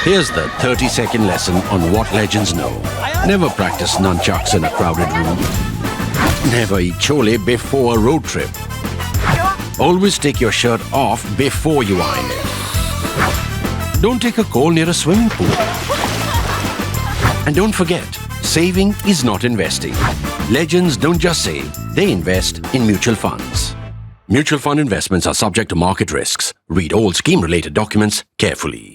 Here's the 30-second lesson on what legends know. Never practice nunchucks in a crowded room. Never eat chole before a road trip. Always take your shirt off before you iron it. Don't take a call near a swimming pool. And don't forget, saving is not investing. Legends don't just save, they invest in mutual funds. Mutual fund investments are subject to market risks. Read all scheme-related documents carefully.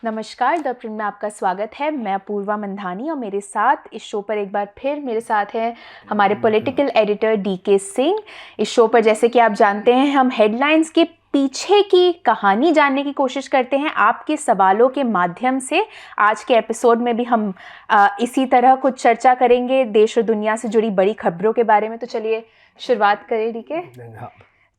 नमस्कार, the print में आपका स्वागत है। मैं अपूर्वा मंधानी और मेरे साथ इस शो पर एक बार फिर मेरे साथ है हमारे पॉलिटिकल एडिटर डीके सिंह। इस शो पर जैसे कि आप जानते हैं हम हेडलाइंस के पीछे की कहानी जानने की कोशिश करते हैं आपके सवालों के माध्यम से। आज के एपिसोड में भी हम इसी तरह कुछ चर्चा करेंगे देश और दुनिया से जुड़ी बड़ी खबरों के बारे में। तो चलिए शुरुआत करें डीके।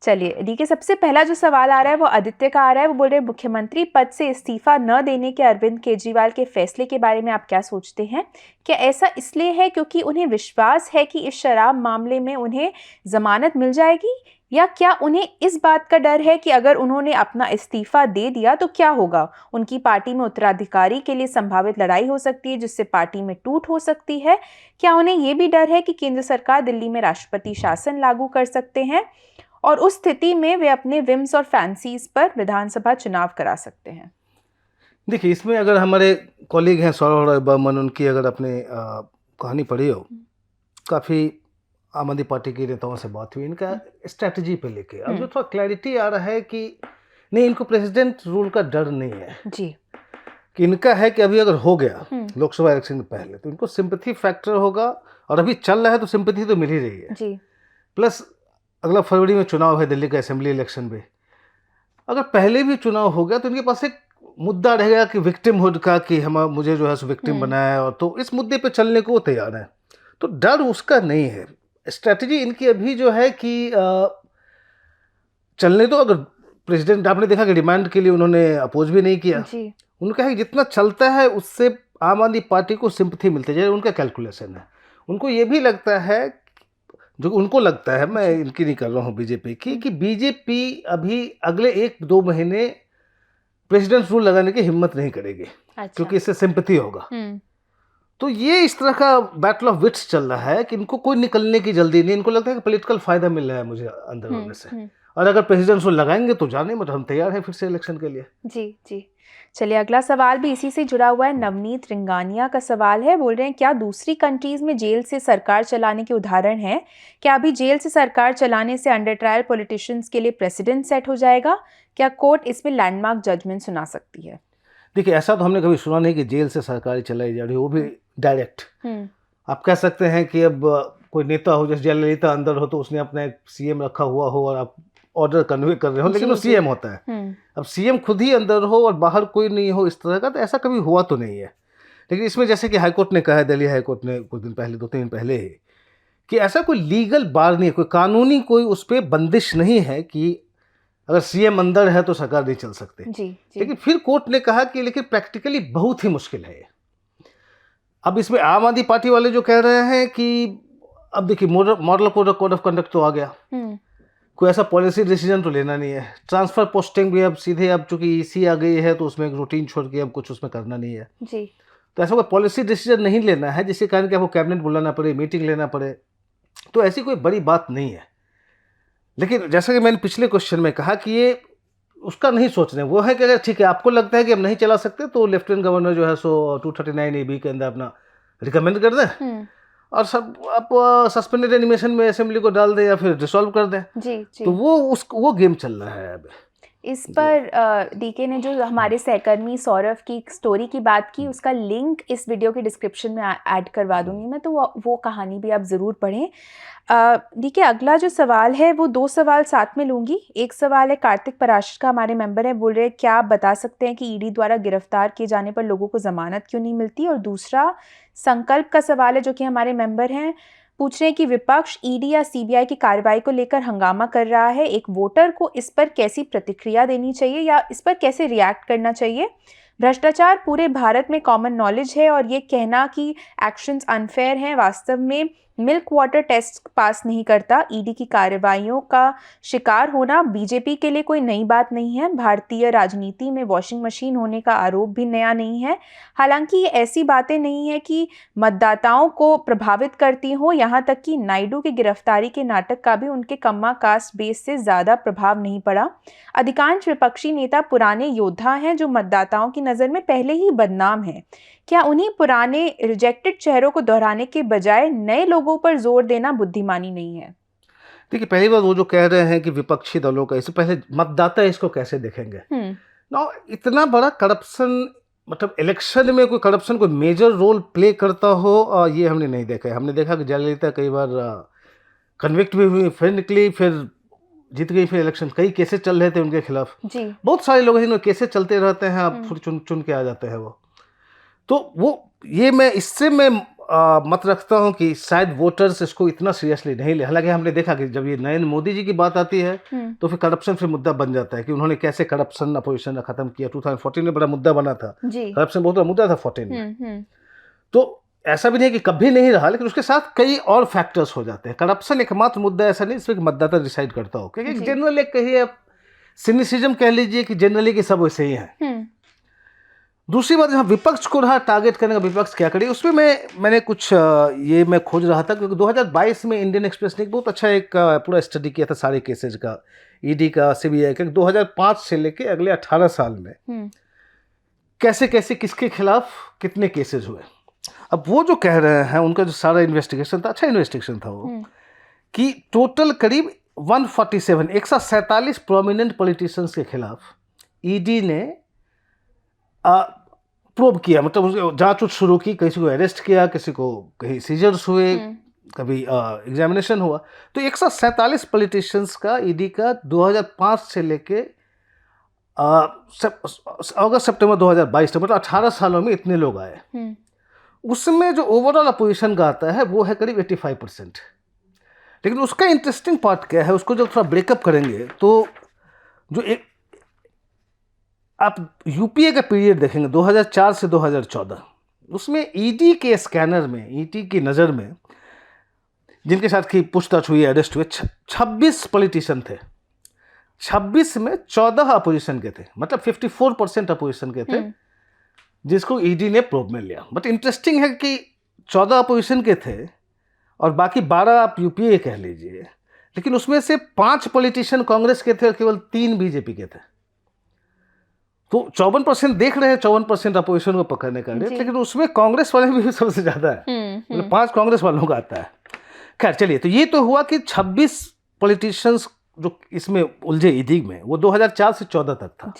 चलिए डीके, सबसे पहला जो सवाल आ रहा है वो आदित्य का आ रहा है। वो बोल रहे हैं मुख्यमंत्री पद से इस्तीफा न देने के अरविंद केजरीवाल के फैसले के बारे में आप क्या सोचते हैं? क्या ऐसा इसलिए है क्योंकि उन्हें विश्वास है कि इस शराब मामले में उन्हें जमानत मिल जाएगी, या क्या उन्हें इस बात का डर है कि अगर उन्होंने अपना इस्तीफा दे दिया तो क्या होगा? उनकी पार्टी में उत्तराधिकारी के लिए संभावित लड़ाई हो सकती है जिससे पार्टी में टूट हो सकती है। क्या उन्हें ये भी डर है कि केंद्र सरकार दिल्ली में राष्ट्रपति शासन लागू कर सकते हैं और उस स्थिति में वे अपने विम्स और फैंसीज पर विधानसभा चुनाव करा सकते हैं? देखिए, इसमें अगर हमारे कॉलीग हैं सौरभ राय बर्मन, उनकी अगर आपने कहानी पढ़ी हो, काफ़ी आम आदमी पार्टी के नेताओं से बात हुई इनका स्ट्रैटेजी पे लेके। अब जो थोड़ा क्लैरिटी आ रहा है कि नहीं, इनको प्रेसिडेंट रूल का डर नहीं है जी, कि इनका है कि अभी अगर हो गया लोकसभा इलेक्शन में पहले तो इनको सिंपैथी फैक्टर होगा, और अभी चल रहा है तो सिंपैथी तो मिल ही रही है जी। प्लस अगला फरवरी में चुनाव है दिल्ली का असेंबली इलेक्शन में। अगर पहले भी चुनाव हो गया तो इनके पास एक मुद्दा रहेगा कि विक्टिमहुड का, कि मुझे जो है सो विक्टिम बनाया है, और तो इस मुद्दे पे चलने को वो तैयार है। तो डर उसका नहीं है। स्ट्रैटेजी इनकी अभी जो है कि चलने दो। अगर प्रेसिडेंट, आपने देखा कि डिमांड के लिए उन्होंने अपोज भी नहीं किया। उनका है जितना चलता है उससे आम आदमी पार्टी को सिंपैथी मिलती है, उनका कैलकुलेशन है। उनको ये भी लगता है, जो उनको लगता है, मैं इनकी नहीं कर रहा हूँ बीजेपी की, कि बीजेपी अभी अगले 1-2 महीने प्रेसिडेंट रूल लगाने की हिम्मत नहीं करेगी। अच्छा। क्योंकि इससे सिंपैथी होगा। तो ये इस तरह का बैटल ऑफ विट्स चल रहा है कि इनको कोई निकलने की जल्दी नहीं। इनको लगता है कि पॉलिटिकल फायदा मिल रहा है मुझे अंदर होने से, और अगर प्रेसिडेंट रूल लगाएंगे तो जाने मत, हम तैयार हैं फिर से इलेक्शन के लिए। जी जी। चलिए अगला सवाल भी इसी से जुड़ा हुआ है। नवनीत रिंगानिया का सवाल है। बोल रहे हैं क्या दूसरी कंट्रीज में जेल से सरकार चलाने के उदाहरण हैं? क्या अभी जेल से सरकार चलाने से अंडर ट्रायल पॉलिटिशियंस के लिए प्रेसिडेंट सेट हो जाएगा? क्या कोर्ट इसमें लैंडमार्क जजमेंट सुना सकती है? देखिए, ऐसा तो हमने कभी सुना नहीं कि जेल से सरकार चलाई जा रही है, वो भी डायरेक्ट। आप कह सकते हैं कि अब कोई नेता हो, जैसे जयललिता अंदर हो तो उसने अपना एक सीएम रखा हुआ हो और आप ऑर्डर कन्वे कर रहे हो, लेकिन वो सीएम होता है। अब सीएम खुद ही अंदर हो और बाहर कोई नहीं हो, इस तरह का तो ऐसा कभी हुआ तो नहीं है। लेकिन इसमें जैसे कि हाईकोर्ट ने कहा है, दिल्ली हाईकोर्ट ने कुछ दिन पहले, 2-3 दिन पहले ही, कि ऐसा कोई लीगल बार नहीं है, कोई कानूनी कोई उस पर बंदिश नहीं है कि अगर सीएम अंदर है तो सरकार नहीं चल सकती। जी। लेकिन फिर कोर्ट ने कहा कि लेकिन प्रैक्टिकली बहुत ही मुश्किल है। अब इसमें आम आदमी पार्टी वाले जो कह रहे हैं कि अब देखिए, मॉडल कोड ऑफ कंडक्ट तो आ गया, कोई ऐसा पॉलिसी डिसीजन तो लेना नहीं है। ट्रांसफर पोस्टिंग भी अब सीधे, अब चूंकि ईसी आ गई है तो उसमें एक रूटीन छोड़ के अब कुछ उसमें करना नहीं है जी। तो ऐसा कोई पॉलिसी डिसीजन नहीं लेना है जिसके कारण कि आपको कैबिनेट बुलाना पड़े, मीटिंग लेना पड़े, तो ऐसी कोई बड़ी बात नहीं है। लेकिन जैसा कि मैंने पिछले क्वेश्चन में कहा कि ये उसका नहीं सोच रहे, वो है कि अगर ठीक है आपको लगता है कि हम नहीं चला सकते तो लेफ्टिनेंट गवर्नर जो है सो 239AB के अंदर अपना रिकमेंड कर दें और सब आप सस्पेंडेड एनिमेशन में असेंबली को डाल दें या फिर डिसॉल्व कर दें। जी। तो वो गेम चल रहा है अब। इस पर डीके ने जो हमारे सहकर्मी सौरभ की स्टोरी की बात की, उसका लिंक इस वीडियो के डिस्क्रिप्शन में ऐड करवा दूंगी मैं, तो वो कहानी भी आप ज़रूर पढ़ें। डीके, अगला जो सवाल है वो 2 सवाल साथ में लूँगी। एक सवाल है कार्तिक पराशर का, हमारे मेंबर है, बोल रहे हैं क्या आप बता सकते हैं कि ईडी द्वारा गिरफ्तार किए जाने पर लोगों को ज़मानत क्यों नहीं मिलती? और दूसरा संकल्प का सवाल है जो कि हमारे मेंबर हैं, पूछ रहे हैं कि विपक्ष ईडी या सीबीआई की कार्रवाई को लेकर हंगामा कर रहा है, एक वोटर को इस पर कैसी प्रतिक्रिया देनी चाहिए या इस पर कैसे रिएक्ट करना चाहिए? भ्रष्टाचार पूरे भारत में कॉमन नॉलेज है और ये कहना कि एक्शंस अनफेयर हैं वास्तव में मिल्क वाटर टेस्ट पास नहीं करता। ईडी की कार्रवाइयों का शिकार होना बीजेपी के लिए कोई नई बात नहीं है। भारतीय राजनीति में वॉशिंग मशीन होने का आरोप भी नया नहीं है। हालांकि ये ऐसी बातें नहीं है कि मतदाताओं को प्रभावित करती हो। यहाँ तक कि नायडू की गिरफ्तारी के नाटक का भी उनके कम्मा कास्ट बेस से ज़्यादा प्रभाव नहीं पड़ा। अधिकांश विपक्षी नेता पुराने योद्धा हैं जो मतदाताओं की नज़र में पहले ही बदनाम हैं। क्या उन्हीं पुराने रिजेक्टेड चेहरों को दोहराने के बजाय नए लोगों पर जोर देना बुद्धिमानी नहीं है? देखिए, पहली बार वो जो कह रहे हैं कि विपक्षी दलों का, इससे पहले मतदाता इसको कैसे देखेंगे ना? इतना बड़ा करप्शन, मतलब इलेक्शन में कोई करप्शन कोई मेजर रोल प्ले करता हो, ये हमने नहीं देखा है। हमने देखा कि जयललिता कई बार कन्विक्ट भी हुई, फिर निकली, फिर जीत गई, फिर इलेक्शन, कई केसेस चल रहे थे उनके खिलाफ। बहुत सारे लोग हैं केसेस चलते रहते हैं, अब फिर चुन के आ जाते हैं वो। तो वो ये मैं मत रखता हूँ कि शायद वोटर्स इसको इतना सीरियसली नहीं ले। हालांकि हमने देखा कि जब ये नरेंद्र मोदी जी की बात आती है तो फिर करप्शन फिर मुद्दा बन जाता है कि उन्होंने कैसे करप्शन अपोजिशन खत्म किया। 2014 में बड़ा मुद्दा बना था, करप्शन बहुत बड़ा मुद्दा था 14 में। तो ऐसा भी नहीं कि कभी नहीं रहा, लेकिन उसके साथ कई और फैक्टर्स हो जाते हैं। करप्शन एकमात्र मुद्दा ऐसा नहीं इसमें मतदाता डिसाइड करता हो, क्योंकि जनरल एक कहिए सिनिसिज्म कह लीजिए कि जनरली कि सब वैसे ही हैं। दूसरी बात, जहाँ विपक्ष को रहा टारगेट करने का, विपक्ष क्या करे, उसमें मैंने कुछ मैं खोज रहा था, क्योंकि 2022 में इंडियन एक्सप्रेस ने एक बहुत अच्छा एक पूरा स्टडी किया था सारे केसेज का, ईडी का, सीबीआई का, 2005 से लेके अगले 18 साल में कैसे कैसे किसके खिलाफ कितने केसेज हुए। अब वो जो कह रहे हैं, उनका जो सारा इन्वेस्टिगेशन था, अच्छा इन्वेस्टिगेशन था वो, कि टोटल करीब 147 प्रोमिनेंट पॉलिटिशियंस के खिलाफ ईडी ने प्रोब किया, मतलब जांच शुरू की, किसी को अरेस्ट किया, किसी को कहीं सीजर्स हुए, कभी एग्जामिनेशन हुआ। तो 147 पॉलिटिशियंस का ईडी का 2005 से लेके अगस्त सितंबर 2022 तक, मतलब 18 सालों में इतने लोग आए। उसमें जो ओवरऑल अपोजिशन का आता है वो है करीब 85%। लेकिन उसका इंटरेस्टिंग पार्ट क्या है, उसको जब थोड़ा ब्रेकअप करेंगे तो जो एक आप यूपीए का पीरियड देखेंगे 2004 से 2014, उसमें ईडी के स्कैनर में, ईडी की नज़र में जिनके साथ की पूछताछ हुई, अरेस्ट हुए, 26 पॉलिटिशियन थे। 26 में 14 अपोजिशन के थे, मतलब 54% अपोजिशन के थे जिसको ईडी ने प्रोब में लिया। बट इंटरेस्टिंग है कि 14 अपोजिशन के थे और बाकी 12 आप यूपीए कह लीजिए, लेकिन उसमें से 5 पॉलिटिशियन कांग्रेस के थे और केवल 3 बीजेपी के थे। तो 54% देख रहे हैं, 54% अपोजिशन को पकड़ने का रेट, लेकिन उसमें कांग्रेस वाले भी सबसे ज्यादा है, मतलब 5 कांग्रेस वालों का आता है। खैर चलिए, तो ये तो हुआ कि 26 पॉलिटिशियंस जो इसमें उलझे ईडी में, वो 2004 से 14 तक था।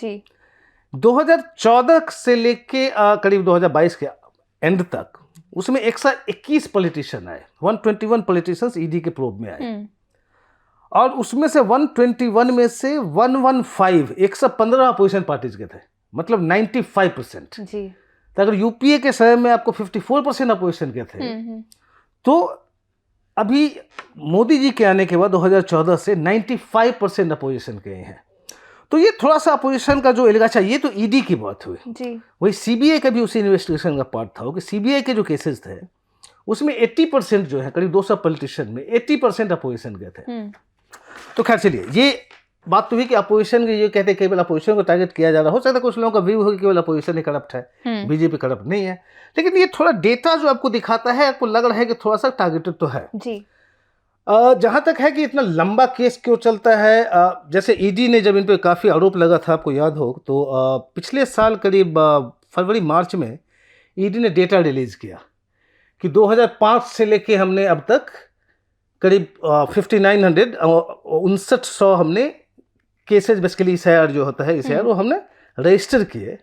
2014 से लेके करीब 2022 के एंड तक उसमें 121 पॉलिटिशियन आए, 121 पॉलिटिशियंस ईडी के प्रोब में आए, और उसमें से 121 में से 115 अपोजिशन पार्टीज के थे, मतलब 95%। तो अगर यूपीए के समय में आपको 54% अपोजिशन के थे, तो अभी मोदी जी के आने के बाद 2014 से 95% अपोजिशन के हैं। तो ये थोड़ा सा अपोजिशन का जो अच्छा, ये तो ईडी की बात हुई। वही सीबीआई का भी उसी इन्वेस्टिगेशन का पार्ट था कि सीबीआई के जो केसेस थे उसमें 80% जो है, करीब 200 पॉलिटिशियन में 80% अपोजिशन के थे। तो खैर चलिए, ये बात तो हुई कि अपोजिशन ये कहते हैं केवल अपोजिशन को टारगेट किया जा रहा। हो सकता है कुछ लोगों का व्यू हो कि केवल अपोजिशन ही करप्ट है, बीजेपी करप्ट नहीं है, लेकिन ये थोड़ा डेटा जो आपको दिखाता है, आपको लग रहा है कि थोड़ा सा टारगेटेड तो है जी। जहाँ तक है कि इतना लंबा केस क्यों चलता है, जैसे ईडी ने जब इन पे काफ़ी आरोप लगा था, आपको याद हो तो पिछले साल करीब फरवरी मार्च में ईडी ने डेटा रिलीज़ किया कि 2005 से लेके हमने अब तक करीब 5900 हमने केसेस, बेसिकली एसआईआर जो होता है एसआईआर, वो हमने रजिस्टर किए।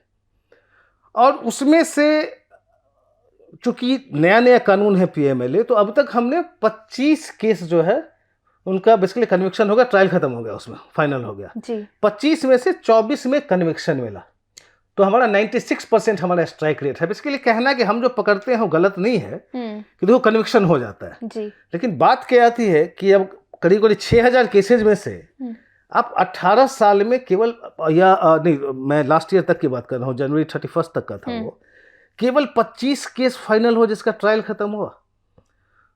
और उसमें से चूंकि नया नया कानून है पीएमएलए, तो अब तक हमने 25 केस जो है उनका बेसिकली कन्विक्शन हो गया, ट्रायल खत्म हो गया, उसमें फाइनल हो गया जी। 25 में से 24 में कन्विक्शन मिला, तो हमारा 96% हमारा स्ट्राइक रेट है। बेसिकली कहना कि हम जो पकड़ते हैं वो गलत नहीं है कि देखो कन्विक्शन हो जाता है जी। लेकिन बात क्या आती है कि अब करीब करीब 6000 केसेज में से आप 18 साल में केवल, या नहीं, मैं लास्ट ईयर तक की बात कर रहा हूँ, जनवरी 31 तक का था वो, केवल 25 केस फाइनल हो जिसका ट्रायल खत्म हुआ।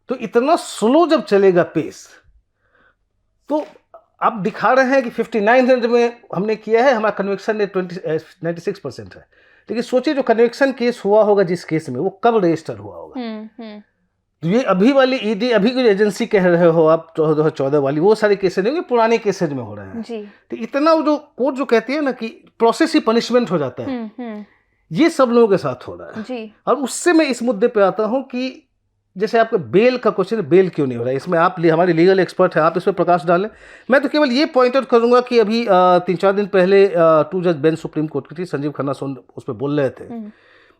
तो इतना स्लो जब चलेगा पेस, तो आप दिखा रहे हैं कि 5900 में हमने किया है, हमारा कन्विक्शन रेट 96% है, लेकिन सोचिए जो कन्विक्शन केस हुआ होगा जिस केस में, वो कब रजिस्टर हुआ होगा। तो ये अभी वाली ईडी, अभी की एजेंसी कह रहे हो आप 2014 वाली, वो सारे केसेज नहीं, पुराने केसेज में हो रहे हैं जी। तो इतना जो कोर्ट जो कहती है ना कि प्रोसेस ही पनिशमेंट हो जाता है, ये सब लोगों के साथ हो रहा है जी। और उससे मैं इस मुद्दे पे आता हूँ कि जैसे आपका बेल का क्वेश्चन है, बेल क्यों नहीं हो रहा है, इसमें आप हमारे लीगल एक्सपर्ट हैं, आप इस पर प्रकाश डालें। मैं तो केवल ये पॉइंट आउट करूंगा कि अभी 3-4 दिन पहले 2 जज बेंच सुप्रीम कोर्ट की थी, संजीव खन्ना सोन उस पर बोल रहे थे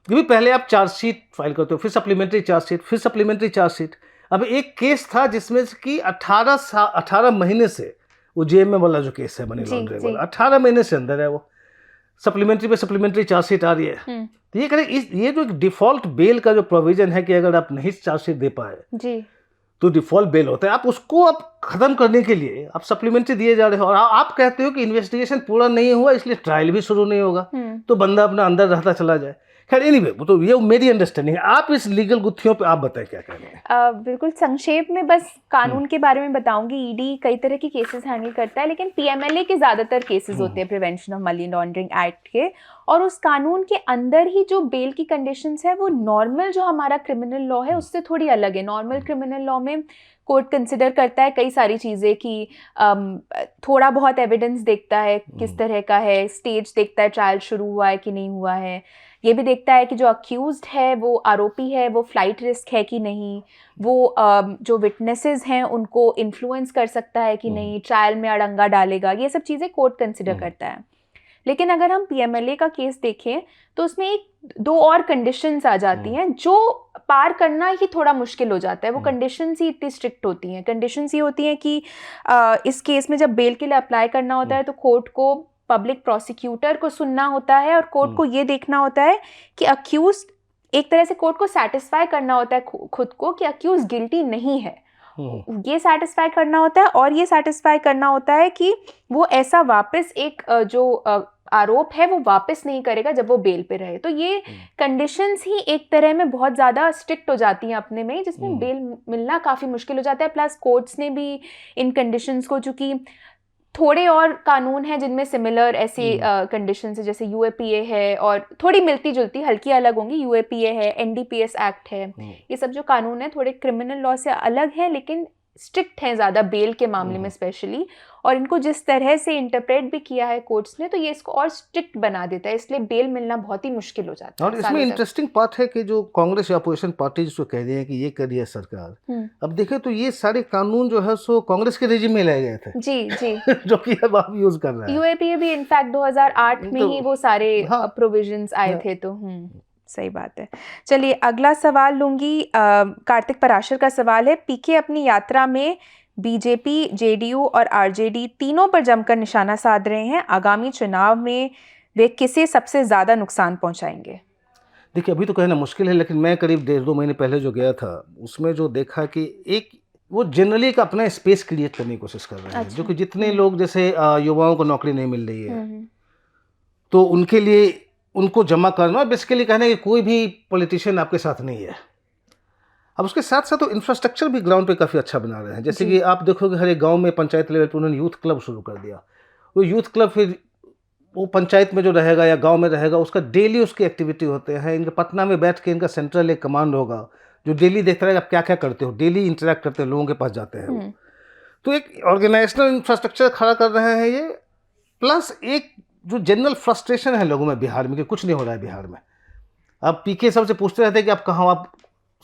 कि भी पहले आप चार्जशीट फाइल करते हो, फिर सप्लीमेंट्री चार्जशीट, फिर सप्लीमेंट्री चार्जशीट। अब एक केस था जिसमें कि 18 महीने से वो जेएमएम वाला जो केस है मनी लॉन्ड्रिंग वाला, 18 महीने से अंदर है, वो सप्लीमेंट्री पे सप्लीमेंट्री चार्जशीट आ रही है। तो ये करें, ये जो एक डिफॉल्ट बेल का जो प्रोविजन है कि अगर आप नहीं चार्जशीट दे पाए जी, तो डिफॉल्ट बेल होता है, आप उसको आप खत्म करने के लिए आप सप्लीमेंट्री दिए जा रहे हो और आप कहते हो कि इन्वेस्टिगेशन पूरा नहीं हुआ इसलिए ट्रायल भी शुरू नहीं होगा, तो बंदा अपना अंदर रहता चला जाए। खैर एनीवे, वो तो ये मेरी अंडरस्टैंडिंग है। आप इस लीगल गुत्थियों पे आप बताएं क्या कह रहे हैं। बिल्कुल संक्षेप में बस कानून के बारे में बताऊंगी। ईडी कई तरह के केसेस हैंडल करता है, लेकिन पीएमएलए के ज़्यादातर केसेस होते हैं prevention of money laundering act के, और उस कानून के अंदर ही जो बेल की कंडीशंस है वो नॉर्मल जो हमारा क्रिमिनल लॉ है उससे थोड़ी अलग है। नॉर्मल क्रिमिनल लॉ में कोर्ट कंसिडर करता है कई सारी चीज़ें कि थोड़ा बहुत एविडेंस देखता है किस तरह का है, स्टेज देखता है ट्रायल शुरू हुआ है कि नहीं हुआ है, ये भी देखता है कि जो अक्यूज्ड है वो आरोपी है वो फ्लाइट रिस्क है कि नहीं, वो जो विटनेसेस हैं उनको इन्फ्लुएंस कर सकता है कि नहीं, ट्रायल में अड़ंगा डालेगा, ये सब चीज़ें कोर्ट कंसिडर करता है। लेकिन अगर हम पीएमएलए का केस देखें तो उसमें 2 और कंडीशंस आ जाती हैं जो पार करना ही थोड़ा मुश्किल हो जाता है। वो कंडीशंस ही इतनी स्ट्रिक्ट होती हैं। कंडीशंस ये होती हैं कि इस केस में जब बेल के लिए अप्लाई करना होता है तो कोर्ट को पब्लिक प्रोसिक्यूटर को सुनना होता है और कोर्ट को ये देखना होता है कि अक्यूज्ड, एक तरह से कोर्ट को सेटिस्फाई करना होता है खुद को कि अक्यूज्ड गिल्टी नहीं है, ये सेटिस्फाई करना होता है। और ये सेटिस्फाई करना होता है कि वो ऐसा वापस एक जो आरोप है वो वापस नहीं करेगा जब वो बेल पे रहे। तो ये कंडीशंस ही एक तरह में बहुत ज़्यादा स्ट्रिक्ट हो जाती हैं अपने में, जिसमें बेल मिलना काफ़ी मुश्किल हो जाता है। प्लस कोर्ट्स ने भी इन कंडीशंस को, चूँकि थोड़े और कानून हैं जिनमें सिमिलर ऐसे कंडीशंस है, जैसे यूएपीए है और थोड़ी मिलती जुलती हल्की अलग होंगी, यूएपीए है, एनडीपीएस एक्ट है, ये सब जो कानून है थोड़े क्रिमिनल लॉ से अलग हैं लेकिन स्ट्रिक्ट हैं ज़्यादा बेल के मामले में स्पेशली। और इनको जिस तरह से इंटरप्रेट भी किया है कोर्ट्स ने तो ये इसको और स्ट्रिक्ट बना देता है, इसलिए बेल मिलना बहुत ही मुश्किल हो जाता है। और इसमें इंटरेस्टिंग पार्ट है कि जो कांग्रेस या अपोजिशन पार्टी जिसको कह रही है कि ये कर रही है सरकार, अब देखें तो ये सारे कानून जो है सो कांग्रेस के रेजिम में लाए गए थे जी जी जो कि अब आप यूज कर रहे हैं। यूएपीए भी इनफैक्ट 2008 में ही वो सारे प्रोविजंस आए थे। तो सही बात है। चलिए अगला सवाल लूंगी। कार्तिक पराशर का सवाल है, पीके अपनी यात्रा में बीजेपी, जेडीयू और आरजेडी तीनों पर जमकर निशाना साध रहे हैं, आगामी चुनाव में वे किसे सबसे ज़्यादा नुकसान पहुंचाएंगे? देखिए अभी तो कहना मुश्किल है, लेकिन मैं करीब 1.5-2 महीने पहले जो गया था उसमें जो देखा कि एक वो जनरली एक अपना स्पेस क्रिएट करने की कोशिश कर रहे हैं। जो कि जितने लोग जैसे युवाओं को नौकरी नहीं मिल रही है तो उनके लिए उनको जमा करना, बेसिकली कहना है कि कोई भी पॉलिटिशियन आपके साथ नहीं है। अब उसके साथ साथ तो इंफ्रास्ट्रक्चर भी ग्राउंड पे काफ़ी अच्छा बना रहे हैं। जैसे कि आप देखोगे हर एक गांव में पंचायत लेवल पे उन्होंने यूथ क्लब शुरू कर दिया। वो यूथ क्लब फिर वो पंचायत में जो रहेगा या गांव में रहेगा उसका डेली उसकी एक्टिविटी होते हैं। इनके पटना में बैठ के इनका सेंट्रल एक कमांड होगा जो डेली देखता रहेगा आप क्या क्या करते हो, डेली इंटरेक्ट करते हैं, लोगों के पास जाते हैं वो। तो एक ऑर्गेनाइजेशनल इंफ्रास्ट्रक्चर खड़ा कर रहे हैं ये, प्लस एक जो जनरल फ्रस्ट्रेशन है लोगों में बिहार में कि कुछ नहीं हो रहा है बिहार में। अब पीके सबसे पूछते रहते हैं कि आप कहाँ, आप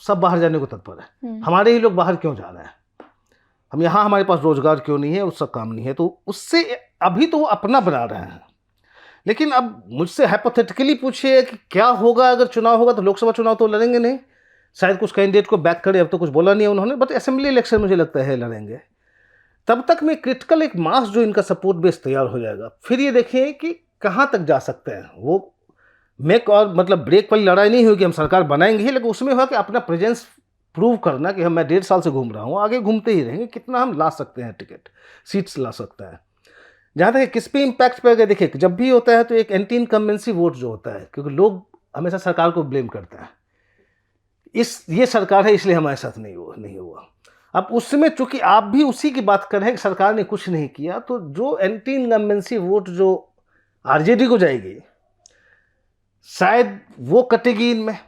सब बाहर जाने को तत्पर है, हमारे ही लोग बाहर क्यों जा रहे हैं, हम यहाँ हमारे पास रोजगार क्यों नहीं है, उसका काम नहीं है। तो उससे अभी तो वो अपना बना रहे हैं। लेकिन अब मुझसे हाइपोथेटिकली पूछिए कि क्या होगा अगर चुनाव होगा, तो लोकसभा चुनाव तो लड़ेंगे नहीं, शायद कुछ कैंडिडेट को बैक करे, अब तो कुछ बोला नहीं है उन्होंने, बट असेंबली इलेक्शन मुझे लगता है लड़ेंगे। तब तक में क्रिटिकल एक मास जो इनका सपोर्ट बेस तैयार हो जाएगा। फिर ये देखिए कि कहाँ तक जा सकते हैं वो। मेक और मतलब ब्रेक वाली लड़ाई नहीं होगी, हम सरकार बनाएंगे ही, लेकिन उसमें होगा कि अपना प्रेजेंस प्रूव करना कि मैं 1.5 साल से घूम रहा हूँ, आगे घूमते ही रहेंगे, कितना हम ला सकते हैं टिकट, सीट्स ला सकते हैं। जहाँ तक किस पे इम्पैक्ट पड़ेगा, देखिए जब भी होता है तो एक एंटी इनकम्बेंसी वोट जो होता है, क्योंकि लोग हमेशा सरकार को ब्लेम करते हैं। ये सरकार है इसलिए हमारे साथ नहीं हुआ। अब उसमें चूंकि आप भी उसी की बात कर रहे हैं कि सरकार ने कुछ नहीं किया, तो जो एंटी इनकम्बेंसी वोट जो आरजेडी को जाएगी शायद वो कटेगी इनमें।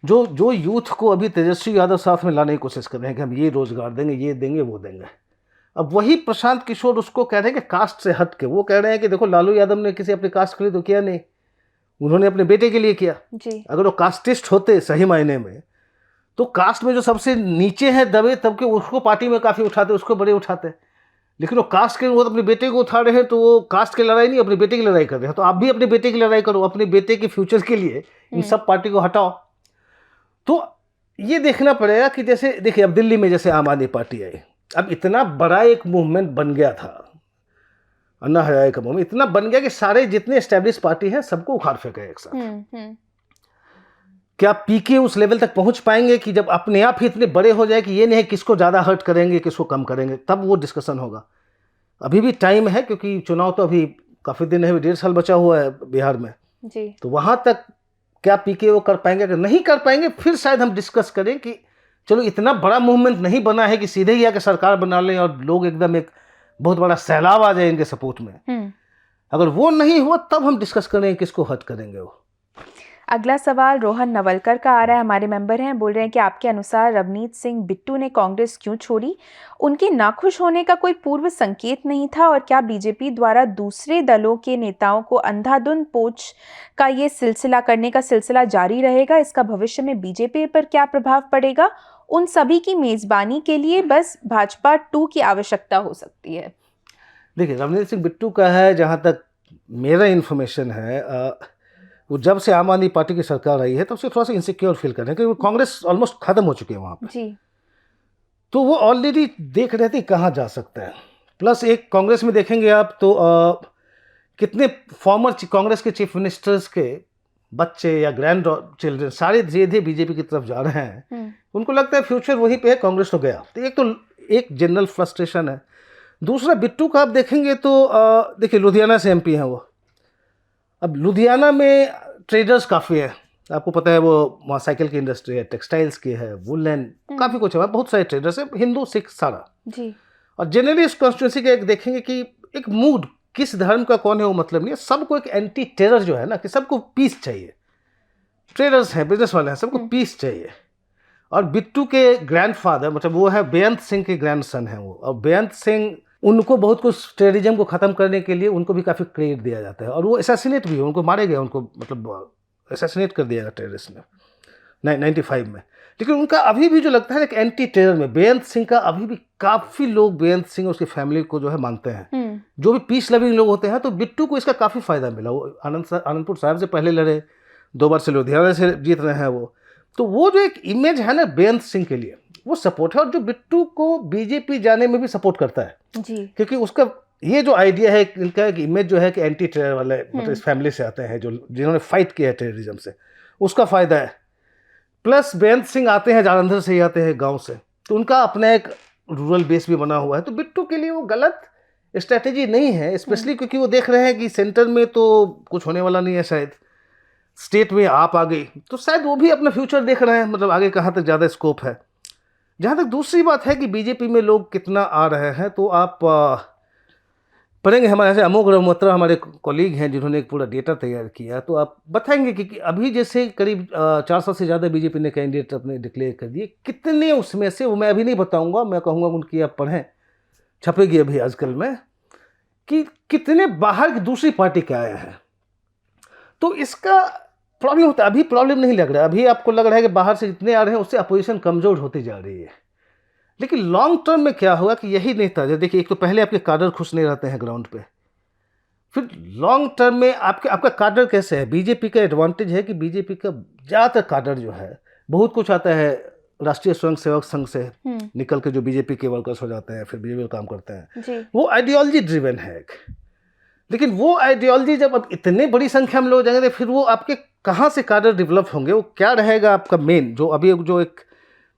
जो यूथ को अभी तेजस्वी यादव साथ में लाने की कोशिश कर रहे हैं कि हम ये रोजगार देंगे, ये देंगे, वो देंगे, अब वही प्रशांत किशोर उसको कह रहे हैं कि कास्ट से हट के वो कह रहे हैं कि देखो लालू यादव ने किसी अपने कास्ट के लिए तो किया नहीं, उन्होंने अपने बेटे के लिए किया जी। अगर वो कास्टिस्ट होते सही मायने में तो कास्ट में जो सबसे नीचे है दबे तबके उसको पार्टी में काफ़ी उठाते, उसको बड़े उठाते, लेकिन वो कास्ट के वो अपने बेटे को उठा रहे हैं, तो वो कास्ट की लड़ाई नहीं अपने बेटे की लड़ाई कर रहे हैं। तो आप भी अपने बेटे की लड़ाई करो, अपने बेटे के फ्यूचर के लिए इन सब पार्टी को हटाओ। तो ये देखना पड़ेगा कि जैसे देखिए अब दिल्ली में जैसे आम आदमी पार्टी आई, अब इतना बड़ा एक मूवमेंट बन गया था, अन्ना हजारे का मूवमेंट इतना बन गया कि सारे जितने एस्टेब्लिश पार्टी हैं सबको उखाड़ फेंका एक साथ। क्या पीके उस लेवल तक पहुंच पाएंगे कि जब अपने आप ही इतने बड़े हो जाए कि ये नहीं है किसको ज़्यादा हर्ट करेंगे किसको कम करेंगे, तब वो डिस्कशन होगा। अभी भी टाइम है क्योंकि चुनाव तो अभी काफ़ी दिन है, 1.5 साल बचा हुआ है बिहार में जी। तो वहाँ तक क्या पीके वो कर पाएंगे, अगर नहीं कर पाएंगे फिर शायद हम डिस्कस करें कि चलो इतना बड़ा मूवमेंट नहीं बना है कि सीधे ही आके सरकार बना लें और लोग एकदम एक बहुत बड़ा सैलाब आ जाए इनके सपोर्ट में। अगर वो नहीं हुआ तब हम डिस्कस करें किसको हर्ट करेंगे वो। अगला सवाल रोहन नवलकर का आ रहा है, हमारे मेंबर हैं, बोल रहे हैं कि आपके अनुसार रवनीत सिंह बिट्टू ने कांग्रेस क्यों छोड़ी? उनके नाखुश होने का कोई पूर्व संकेत नहीं था? और क्या बीजेपी द्वारा दूसरे दलों के नेताओं को अंधाधुंध पोच का ये सिलसिला करने का सिलसिला जारी रहेगा? इसका भविष्य में बीजेपी पर क्या प्रभाव पड़ेगा? उन सभी की मेजबानी के लिए बस भाजपा 2 की आवश्यकता हो सकती है। देखिए रवनीत सिंह बिट्टू का है, जहाँ तक मेरा इन्फॉर्मेशन है, वो जब से आम आदमी पार्टी की सरकार आई है तब से थोड़ा सा इनसिक्योर फील कर रहे हैं क्योंकि कांग्रेस ऑलमोस्ट खत्म हो चुकी है वहाँ पे जी। तो वो ऑलरेडी देख रहे थे कहाँ जा सकते हैं। प्लस एक कांग्रेस में देखेंगे आप तो कितने फॉर्मर कांग्रेस के चीफ मिनिस्टर्स के बच्चे या ग्रैंड चिल्ड्रन सारे धीरे धीरे बीजेपी की तरफ जा रहे हैं। उनको लगता है फ्यूचर वहीं पे है, कांग्रेस तो गया। तो एक जनरल फ्रस्ट्रेशन है। दूसरा बिट्टू का आप देखेंगे तो देखिए लुधियाना से एमपी हैं वो। अब लुधियाना में ट्रेडर्स काफ़ी है, आपको पता है वो वहाँ साइकिल की इंडस्ट्री है, टेक्सटाइल्स की है, वुलन, काफ़ी कुछ है, बहुत सारे ट्रेडर्स हैं, हिंदू सिख सारा जी। और जनरली इस कॉन्स्टिट्यूंसी का एक देखेंगे कि एक मूड किस धर्म का कौन है वो मतलब नहीं है, सबको एक एंटी टेरर जो है ना कि सबको पीस चाहिए। ट्रेडर्स हैं, बिजनेस वाले हैं, सबको पीस चाहिए। और बिट्टू के ग्रैंडफादर मतलब वो है बेअंत सिंह के ग्रैंडसन हैं वो, और बेअंत सिंह उनको बहुत कुछ टेररिज्म को ख़त्म करने के लिए उनको भी काफ़ी क्रेडिट दिया जाता है और वो असैसिनेट भी हुए, उनको मारे गए, उनको मतलब असैसिनेट कर दिया गया टेररिस्ट ने 95 में। लेकिन उनका अभी भी जो लगता है कि एंटी टेरर में बेअंत सिंह का अभी भी काफ़ी लोग बेअंत सिंह और उसकी फैमिली को जो है मानते हैं, जो भी पीस लविंग लोग होते हैं। तो बिट्टू को इसका काफ़ी फ़ायदा मिला, वो आनंदपुर साहब से पहले लड़े, 2 बार से लुधियाना से जीत रहे हैं वो। तो वो जो एक इमेज है ना बेअंत सिंह के लिए वो सपोर्ट है, और जो बिट्टू को बीजेपी जाने में भी सपोर्ट करता है जी। क्योंकि उसका ये जो आइडिया है इनका एक इमेज जो है कि एंटी टेरर वाले मतलब इस फैमिली से आते हैं जो जिन्होंने फाइट किया है टेररिज्म से, उसका फ़ायदा है। प्लस बेअंत सिंह आते हैं जालंधर से ही आते हैं गांव से, तो उनका अपना एक रूरल बेस भी बना हुआ है। तो बिट्टू के लिए वो गलत स्ट्रैटेजी नहीं है, स्पेशली क्योंकि वो देख रहे हैं कि सेंटर में तो कुछ होने वाला नहीं है, शायद स्टेट में आप आ गई तो शायद वो भी अपना फ्यूचर देख रहे हैं, मतलब आगे कहाँ तक ज़्यादा स्कोप है। जहाँ तक दूसरी बात है कि बीजेपी में लोग कितना आ रहे हैं, तो आप पढ़ेंगे हमारे यहाँ से अमोघ रमोत्रा हमारे कॉलीग हैं जिन्होंने एक पूरा डेटा तैयार किया, तो आप बताएंगे कि अभी जैसे करीब 400 से ज़्यादा बीजेपी ने कैंडिडेट अपने डिक्लेयर कर दिए, कितने उसमें से वो मैं अभी नहीं बताऊंगा, मैं कहूँगा उनकी आप पढ़ें, छपेगी अभी आजकल में, कि कितने बाहर की दूसरी पार्टी के आए हैं। तो इसका प्रॉब्लम होता है, अभी प्रॉब्लम नहीं लग रहा है, अभी आपको लग रहा है कि बाहर से जितने आ रहे हैं उससे अपोजिशन कमज़ोर होती जा रही है। लेकिन लॉन्ग टर्म में क्या होगा कि यही नेता जो देखिए, एक तो पहले आपके काडर खुश नहीं रहते हैं ग्राउंड पे, फिर लॉन्ग टर्म में आपका काडर कैसे है। बीजेपी का एडवांटेज है कि बीजेपी का ज़्यादातर काडर जो है बहुत कुछ आता है राष्ट्रीय स्वयंसेवक संघ से निकल के जो बीजेपी के वर्कर्स हो जाते हैं, फिर बीजेपी काम करते हैं, वो आइडियोलॉजी ड्रिवन है। लेकिन वो आइडियोलॉजी जब अब इतने बड़ी संख्या में लोग जाएंगे तो फिर वो आपके कहाँ से काडर डेवलप होंगे, वो क्या रहेगा आपका मेन जो अभी जो एक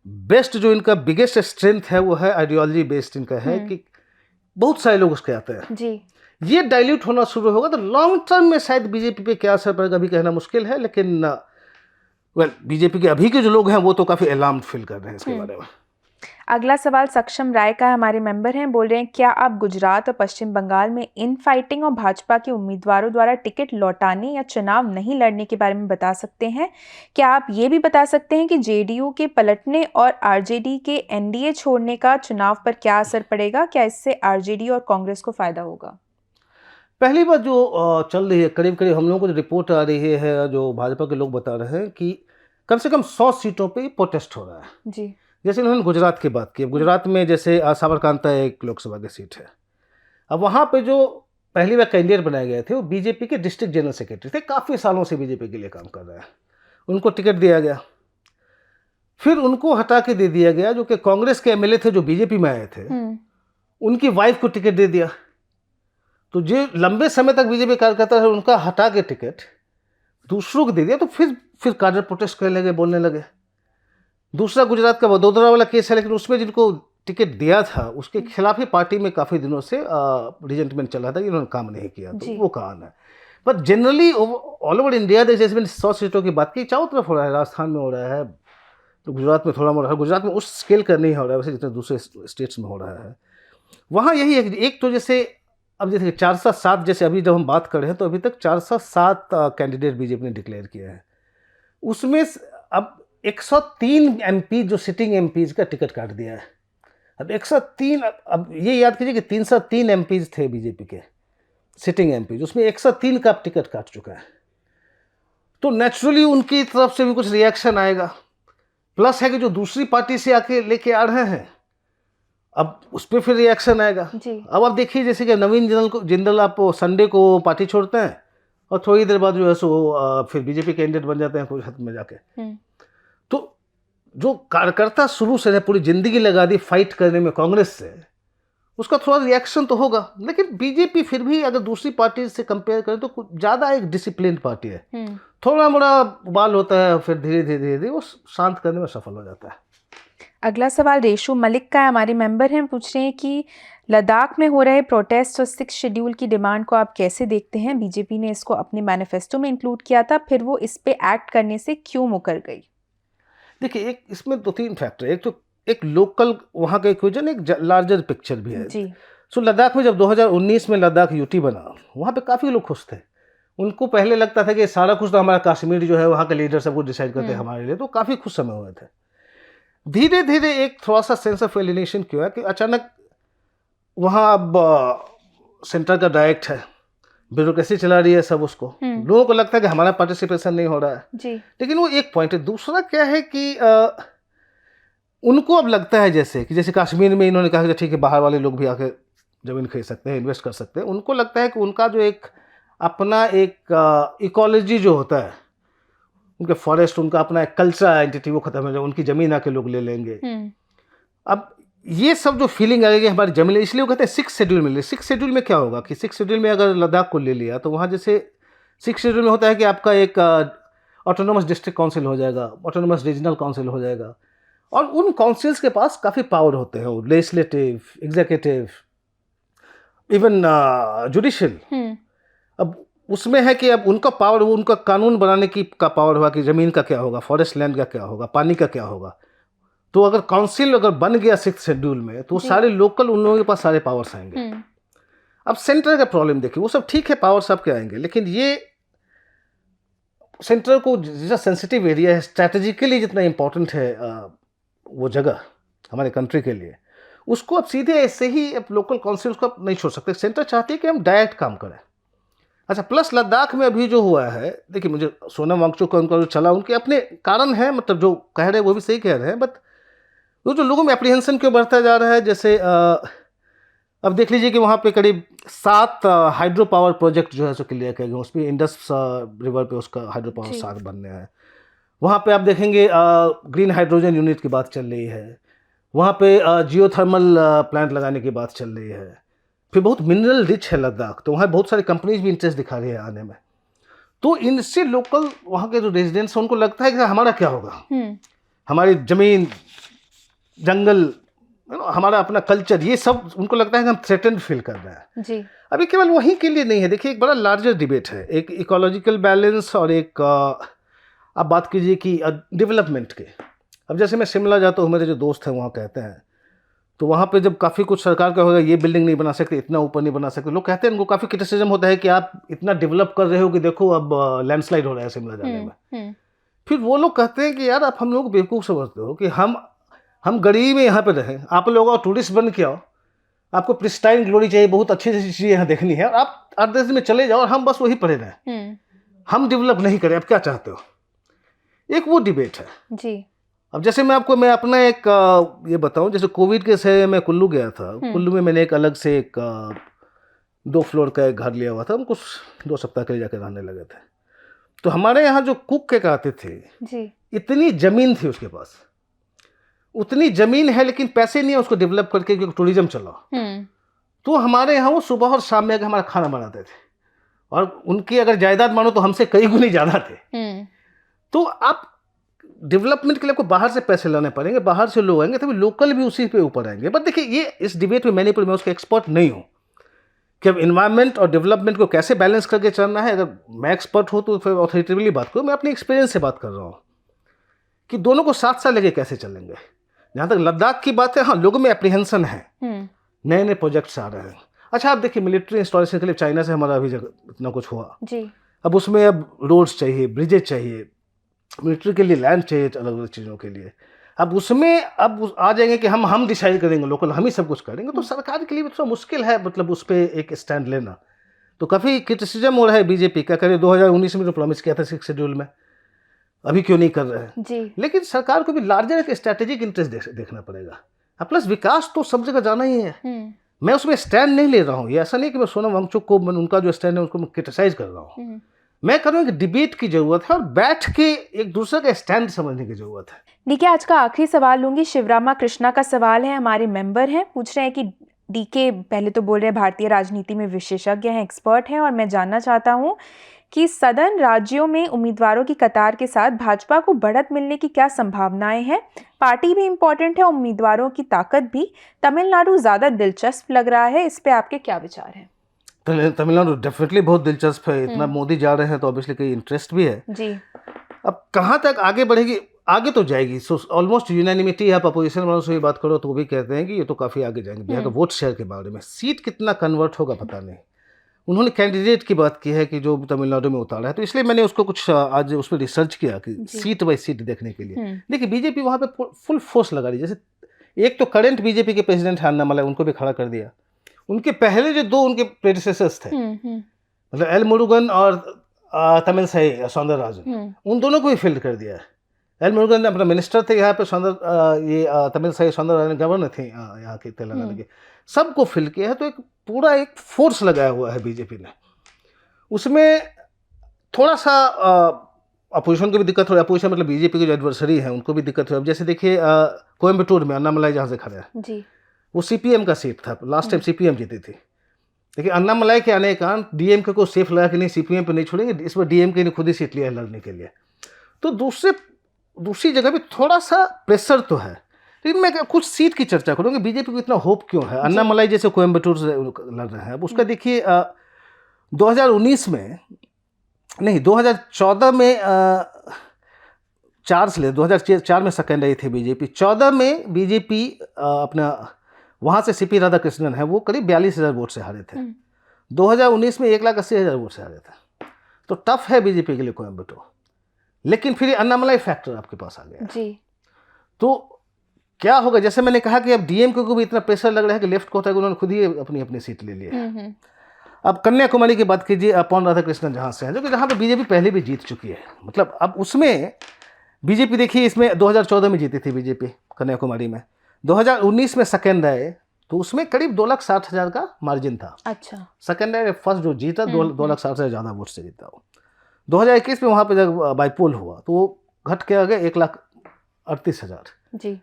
बेस्ट जो इनका बिगेस्ट स्ट्रेंथ है वो है आइडियोलॉजी बेस्ड इनका है कि बहुत सारे लोग उसके आते हैं जी। ये डाइल्यूट होना शुरू होगा तो लॉन्ग टर्म में शायद बीजेपी पे क्या असर पड़ेगा अभी कहना मुश्किल है, लेकिन बीजेपी के अभी के जो लोग हैं वो तो काफ़ी अलार्म्ड फील कर रहे हैं इसके बारे में। अगला सवाल सक्षम राय का है, हमारे मेंबर हैं, बोल रहे हैं क्या आप गुजरात और पश्चिम बंगाल में इन फाइटिंग और भाजपा के उम्मीदवारों द्वारा टिकट लौटाने या चुनाव नहीं लड़ने के बारे में बता सकते हैं? क्या आप ये भी बता सकते हैं कि जेडीयू के पलटने और आरजेडी के एनडीए छोड़ने का चुनाव पर क्या असर पड़ेगा? क्या इससे आरजेडी और कांग्रेस को फायदा होगा? पहली बात जो चल रही है, करीब करीब हम लोगों को जो रिपोर्ट आ रही है, जो भाजपा के लोग बता रहे हैं कि कम से कम 100 सीटों पे प्रोटेस्ट हो रहा है जी। जैसे उन्होंने गुजरात की बात की। गुजरात में जैसे साबरकांता एक लोकसभा की सीट है। अब वहाँ पे जो पहली बार कैंडिडेट बनाए गए थे वो बीजेपी के डिस्ट्रिक्ट जनरल सेक्रेटरी थे, काफ़ी सालों से बीजेपी के लिए काम कर रहे हैं। उनको टिकट दिया गया, फिर उनको हटा के दे दिया गया जो कि कांग्रेस के एमएलए थे जो बीजेपी में आए थे, उनकी वाइफ को टिकट दे दिया। तो जो लंबे समय तक बीजेपी कार्यकर्ता थे उनका हटा के टिकट दूसरों को दे दिया। तो फिर काडर प्रोटेस्ट करने लगे, बोलने लगे। दूसरा गुजरात का वडोदरा वाला केस है, लेकिन उसमें जिनको टिकट दिया था उसके खिलाफ ही पार्टी में काफ़ी दिनों से रिजेंटमेंट चल रहा था कि उन्होंने काम नहीं किया, तो वो कहानी है। But generally all over India जैसे मैंने 100 सीटों की बात की, चारों तरफ हो रहा है। राजस्थान में हो रहा है, तो गुजरात में थोड़ा हो रहा है। गुजरात में उस स्केल का नहीं हो रहा है वैसे जितने दूसरे स्टेट्स में हो रहा है। वहाँ यही है, एक तो जैसे अब जैसे 407, जैसे अभी जब हम बात कर रहे हैं तो अभी तक 407 कैंडिडेट बीजेपी ने डिक्लेयर किया है। उसमें अब 103 एमपी जो सिटिंग एमपीज का टिकट काट दिया है। अब 103, अब ये याद कीजिए कि 303 एमपीज थे बीजेपी के सिटिंग एमपीज, उसमें 103 का टिकट काट चुका है। तो नेचुरली उनकी तरफ से भी कुछ रिएक्शन आएगा। प्लस है कि जो दूसरी पार्टी से आके लेके आ रहे हैं, अब उस पर फिर रिएक्शन आएगा। अब आप देखिए जैसे कि नवीन जिंदल आप संडे को पार्टी छोड़ते हैं और थोड़ी देर बाद जो है सो फिर बीजेपी कैंडिडेट बन जाते हैं कुछ हद में जाके। तो जो कार्यकर्ता शुरू से पूरी जिंदगी लगा दी फाइट करने में कांग्रेस से, उसका थोड़ा रिएक्शन तो होगा। लेकिन बीजेपी फिर भी अगर दूसरी पार्टी से कंपेयर करें तो कुछ ज़्यादा एक डिसिप्लिन पार्टी है। थोड़ा मोड़ा बाल होता है, फिर धीरे धीरे वो शांत करने में सफल हो जाता है। अगला सवाल रेशू मलिक का है, हमारे मेंबर हैं, पूछ रहे हैं कि लद्दाख में हो रहे प्रोटेस्ट और 6 शेड्यूल की डिमांड को आप कैसे देखते हैं? बीजेपी ने इसको अपने मैनिफेस्टो में इंक्लूड किया था, फिर वो इस पे एक्ट करने से क्यों मुकर गई? देखिए, एक इसमें 2-3 फैक्टर है। एक तो एक लोकल वहाँ का इक्वेशन, एक लार्जर पिक्चर भी है जी। सो लद्दाख में जब 2019 में लद्दाख यूटी बना, वहाँ पे काफ़ी लोग खुश थे। उनको पहले लगता था कि सारा कुछ तो हमारा कश्मीर जो है वहाँ के लीडर सब कुछ डिसाइड करते हैं हमारे लिए, तो काफ़ी खुश समय हुए थे। धीरे धीरे एक थोड़ा सा सेंस ऑफ एलिनेशन क्यों है कि अचानक वहाँ अब सेंटर का डायरेक्ट है, ब्यूरोक्रेसी चला रही है सब, उसको लोगों को लगता है कि हमारा पार्टिसिपेशन नहीं हो रहा है जी। लेकिन वो एक पॉइंट है। दूसरा क्या है कि उनको अब लगता है जैसे कश्मीर में इन्होंने कहा कि ठीक है बाहर वाले लोग भी आके ज़मीन खरीद सकते हैं, इन्वेस्ट कर सकते हैं। उनको लगता है कि उनका जो एक अपना एक इकोलॉजी जो होता है, उनके फॉरेस्ट, उनका अपना एक कल्चर आइडेंटिटी वो खत्म हो जाए, उनकी ज़मीन आके लोग ले लेंगे। अब ये सब जो फीलिंग आएगी हमारी जमीन, इसलिए वो कहते हैं 6 शेड्यूल में ले। 6 शेड्यूल में क्या होगा कि 6 शेड्यूल में अगर लद्दाख को ले लिया तो वहाँ जैसे 6 शेड्यूल में होता है कि आपका एक ऑटोनोमस डिस्ट्रिक्ट काउंसिल हो जाएगा, ऑटोनोमस रीजनल काउंसिल हो जाएगा, और उन काउंसिल्स के पास काफ़ी पावर होते हैं, लेजिस्लेटिव, एग्जीक्यूटिव, इवन जुडिशियल। अब उसमें है कि अब उनका पावर, वो उनका कानून बनाने का पावर हुआ कि ज़मीन का क्या होगा, फॉरेस्ट लैंड का क्या होगा, पानी का क्या होगा। तो अगर काउंसिल अगर बन गया 6 शेड्यूल में तो सारे लोकल उन लोगों के पास सारे पावर्स आएंगे। अब सेंटर का प्रॉब्लम देखिए, वो सब ठीक है, पावर सब के आएंगे, लेकिन ये सेंटर को जितना सेंसिटिव एरिया है, स्ट्रैटेजिकली जितना इंपॉर्टेंट है वो जगह हमारे कंट्री के लिए, उसको अब सीधे ऐसे ही अब लोकल काउंसिल्स को नहीं छोड़ सकते। सेंटर चाहती है कि हम डायरेक्ट काम करें। अच्छा, प्लस लद्दाख में अभी जो हुआ है, देखिए मुझे सोनम वांगचुक का उनका जो चला, उनके अपने कारण है, मतलब जो कह रहे हैं वो भी सही कह रहे हैं, बट वो जो लोगों में एप्रीहेंशन क्यों बढ़ता जा रहा है। जैसे अब देख लीजिए कि वहाँ पे करीब 7 हाइड्रो पावर प्रोजेक्ट जो है सो क्लियर किए गए, उसमें इंडस रिवर पे उसका हाइड्रो पावर 7 बनने हैं। वहाँ पे आप देखेंगे ग्रीन हाइड्रोजन यूनिट की बात चल रही है, वहाँ पे जियोथर्मल प्लांट लगाने की बात चल रही है। फिर बहुत मिनरल रिच है लद्दाख, तो वहाँ बहुत सारी कंपनीज भी इंटरेस्ट दिखा रही है आने में। तो इनसे लोकल वहाँ के जो रेजिडेंट्स हैं उनको लगता है कि हमारा क्या होगा, हमारी ज़मीन, जंगल, हमारा अपना कल्चर, ये सब उनको लगता है कि हम थ्रेटेंड फील कर रहे हैं जी। अभी केवल वहीं के लिए नहीं है, देखिए एक बड़ा लार्जर डिबेट है, एक इकोलॉजिकल बैलेंस और एक आप बात कीजिए कि डेवलपमेंट के, अब जैसे मैं शिमला जाता हूँ, मेरे जो दोस्त हैं वहाँ कहते हैं, तो वहाँ पे जब काफ़ी कुछ सरकार का होगा, ये बिल्डिंग नहीं बना सकते, इतना ऊपर नहीं बना सकते, लोग कहते हैं, उनको काफ़ी क्रिटिसिज्म होता है कि आप इतना डेवलप कर रहे हो कि देखो अब लैंडस्लाइड हो रहा है शिमला जाने में। फिर वो लोग कहते हैं कि यार आप हम लोग बेवकूफ़ समझते हो कि हम गरीब में यहाँ पे रहें, आप लोग और टूरिस्ट बन के आओ, आपको प्रिस्टाइन ग्लोरी चाहिए, बहुत अच्छी अच्छी चीज़ें यहाँ देखनी है, और आप 8-10 दिन में चले जाओ और हम बस वही पड़े रहें, हम डेवलप नहीं करें, आप क्या चाहते हो? एक वो डिबेट है जी। अब जैसे मैं अपना एक ये बताऊं, जैसे कोविड के समय मैं कुल्लू गया था, कुल्लू में मैंने एक अलग से एक 2 फ्लोर का एक घर लिया हुआ था, हम कुछ 2 सप्ताह के लिए जाकर रहने लगे थे। तो हमारे यहाँ जो कुक के आते थे जी, इतनी ज़मीन थी उसके पास, उतनी ज़मीन है लेकिन पैसे नहीं है उसको डेवलप करके, क्योंकि टूरिज्म चला। तो हमारे यहाँ वो सुबह और शाम में आकर हमारा खाना बनाते थे, और उनकी अगर जायदाद मानो तो हमसे कई गुनी ज़्यादा थे। तो आप डेवलपमेंट के लिए आपको बाहर से पैसे लाने पड़ेंगे, बाहर से लोग आएंगे, तभी लोकल भी उसी पे ऊपर आएंगे। बट देखिए, ये इस डिबेट में मैं उसका एक्सपर्ट नहीं हूँ कि अब इन्वायरमेंट और डेवलपमेंट को कैसे बैलेंस करके चलना है। अगर मैं एक्सपर्ट हूँ तो फिर ऑथोरिटेटिवली बात करूँ, मैं अपने एक्सपीरियंस से बात कर रहा हूँ कि दोनों को साथ साथ लेके कैसे चलेंगे। जहाँ तक लद्दाख की बात है, हाँ, लोगों में एप्रीहेंशन है, नए नए प्रोजेक्ट्स आ रहे हैं। अच्छा, आप देखिए, मिलिट्री इंस्टॉलेशन के लिए चाइना से हमारा अभी इतना कुछ हुआ जी। अब उसमें अब रोड्स चाहिए, ब्रिजेज चाहिए, मिलिट्री के लिए लैंड चाहिए, अलग अलग चीज़ों के लिए। अब उसमें अब आ जाएंगे कि हम डिसाइड करेंगे, लोकल हम ही सब कुछ करेंगे, तो सरकार के लिए भी थोड़ा मुश्किल है, मतलब उस पर एक स्टैंड लेना। तो काफ़ी क्रिटिसिज्म हो रहा है बीजेपी का, करे 2019 में तो प्रॉमिस किया था 6 शेड्यूल में, अभी क्यों नहीं कर रहे हैं जी। लेकिन सरकार को भी लार्जर एक स्ट्रैटेजिक इंटरेस्ट देखना पड़ेगा। प्लस विकास तो सब जगह जाना ही है। मैं उसमें स्टैंड नहीं ले रहा हूँ, ये ऐसा नहीं कि मैं सोनम वांगचुक को, उनका जो स्टैंड है उसको मैं क्रिटिसाइज कर रहा हूँ। मैं कह रहा हूँ कि डिबेट की जरूरत है और बैठ के एक दूसरे का स्टैंड समझने की जरूरत है। देखिए, आज का आखिरी सवाल लूंगी, शिवरामा कृष्णा का सवाल है, हमारे मेंबर हैं, पूछ रहे हैं कि डीके पहले तो बोल रहे हैं भारतीय राजनीति में विशेषज्ञ हैं, एक्सपर्ट हैं, और मैं जानना चाहता हूँ कि सदन राज्यों में उम्मीदवारों की कतार के साथ भाजपा को बढ़त मिलने की क्या संभावनाएं हैं? पार्टी भी इम्पोर्टेंट है, उम्मीदवारों की ताकत भी। तमिलनाडु ज़्यादा दिलचस्प लग रहा है, इस पे आपके क्या विचार हैं? तमिलनाडु डेफिनेटली बहुत दिलचस्प है, इतना मोदी जा रहे हैं तो ऑब्वियसली कई इंटरेस्ट भी है जी। अब कहाँ तक आगे बढ़ेगी, आगे तो जाएगी, सो ऑलमोस्ट यूनानिमिटी। आप अपोजिशन वालों से भी बात करो तो वो भी कहते हैं कि ये तो काफ़ी आगे जाएंगे। बिहार का वोट शेयर के बारे में, सीट कितना कन्वर्ट होगा पता नहीं। उन्होंने कैंडिडेट की बात की है कि जो तमिलनाडु में उतारा है, तो इसलिए मैंने उसको कुछ आज उस पर रिसर्च किया कि सीट बाई सीट देखने के लिए। देखिए, बीजेपी वहाँ पे फुल फोर्स लगा रही है। जैसे एक तो करंट बीजेपी के प्रेसिडेंट है अन्नामलाई, उनको भी खड़ा कर दिया। उनके पहले जो 2 उनके प्रेडिसेसर्स थे, मतलब एल मुरुगन और तमिलसाई सौंदरराजन, उन दोनों को भी फील्ड कर दिया है। एल मुरुगन ने अपना मिनिस्टर थे यहाँ पे, तमिलसाई सौंदरराजन गवर्नर थे यहाँ के तेलंगाना के, सबको फिल किया है। तो एक पूरा एक फोर्स लगाया हुआ है बीजेपी ने। उसमें थोड़ा सा अपोजिशन को भी दिक्कत हो रही है। अपोजिशन मतलब बीजेपी के जो एडवर्सरी है उनको भी दिक्कत हो रही है। अब जैसे देखिए, कोयम्बटूर में अन्नामलाई जहाँ से खड़े हैं जी, वो सीपीएम का सीट था, लास्ट टाइम सीपीएम जीती थी। लेकिन अन्नामलाई के आने के कारण डीएमके को सेफ लगा कि नहीं, सीपीएम पे नहीं छोड़ेंगे, इस बार डीएमके ने खुद ही सीट लिया है लड़ने के लिए। तो दूसरी जगह भी थोड़ा सा प्रेशर तो है। लेकिन मैं कुछ सीट की चर्चा करूँगी, बीजेपी को इतना होप क्यों है? अन्नामलाई जैसे कोयम्बटूर से लड़ रहे हैं, अब उसका देखिए 2019 में नहीं, 2014 में 4 से ले 2004 में सेकेंड आई थी बीजेपी। 14 में बीजेपी अपना वहाँ से सीपी राधाकृष्णन है, वो करीब 42,000 वोट से हारे थे। 2019 में 1,80,000 वोट से हारे थे। तो टफ है बीजेपी के लिए कोयम्बटूर। लेकिन फिर अन्नामलाई फैक्टर आपके पास आ गया जी। तो क्या होगा? जैसे मैंने कहा कि अब डीएमके को भी इतना प्रेशर लग रहा है कि लेफ्ट को होता है कि उन्होंने खुद ही अपनी सीट ले ली है। अब कन्याकुमारी की बात कीजिए, पॉन राधाकृष्णन जहाँ से हैं, जो कि जहाँ पे बीजेपी पहले भी जीत चुकी है। मतलब अब उसमें बीजेपी देखिए, इसमें 2014 में जीती थी बीजेपी कन्याकुमारी में, 2019 में सेकेंड आए तो उसमें करीब 2,60,000 का मार्जिन था। अच्छा, सेकेंड आए, फर्स्ट जो जीता 2,60,000 ज़्यादा वोट से जीता वो। 2021 में वहाँ पे जब बाईपोल हुआ तो वो घट के आ गए 1,38,000 जी।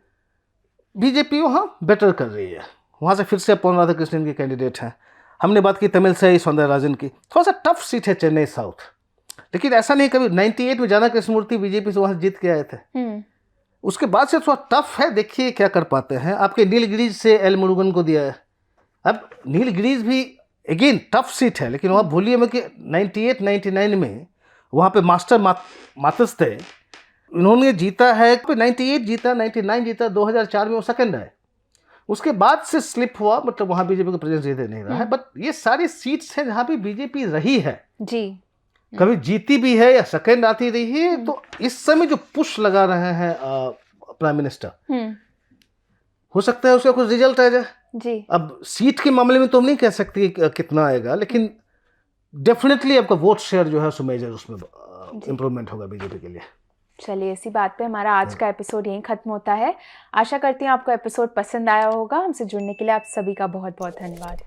बीजेपी वहाँ बेटर कर रही है, वहाँ से फिर से पॉन राधाकृष्णन के कैंडिडेट हैं। हमने बात की तमिलसाई सौंदरराजन की, थोड़ा सा टफ सीट है चेन्नई साउथ। लेकिन ऐसा नहीं, कभी 98 में जाना कृष्णमूर्ति बीजेपी से वहाँ जीत के आए थे। उसके बाद से थोड़ा टफ है, देखिए क्या कर पाते हैं। आपके नीलगिरीज से एल मुरुगन को दिया है। अब नीलगिरीज भी अगेन टफ सीट है, लेकिन वहाँ भूलिए मैं कि 98-99 में वहाँ पे मास्टर मातस थे, इन्होंने जीता है 98 जीता, 99 जीता, 2004 में वो सेकंड आए, उसके बाद से स्लिप हुआ, मतलब वहाँ बीजेपी का प्रेजेंस दे नहीं रहा है। बट ये सारी सीट्स हैं जहाँ पे बीजेपी रही है जी, कभी जीती भी है या सेकंड आती रही है। तो इस समय जो पुश लगा रहे हैं प्राइम मिनिस्टर, हो सकता है उसका कुछ रिजल्ट आ जाए जी। अब सीट के मामले में तो हम नहीं कह सकते कि कितना आएगा, लेकिन डेफिनेटली आपका वोट शेयर जो है मेजर उसमें इम्प्रूवमेंट होगा बीजेपी के लिए। चलिए, इसी बात पे हमारा आज का एपिसोड यहीं खत्म होता है। आशा करती हूँ आपको एपिसोड पसंद आया होगा। हमसे जुड़ने के लिए आप सभी का बहुत बहुत धन्यवाद।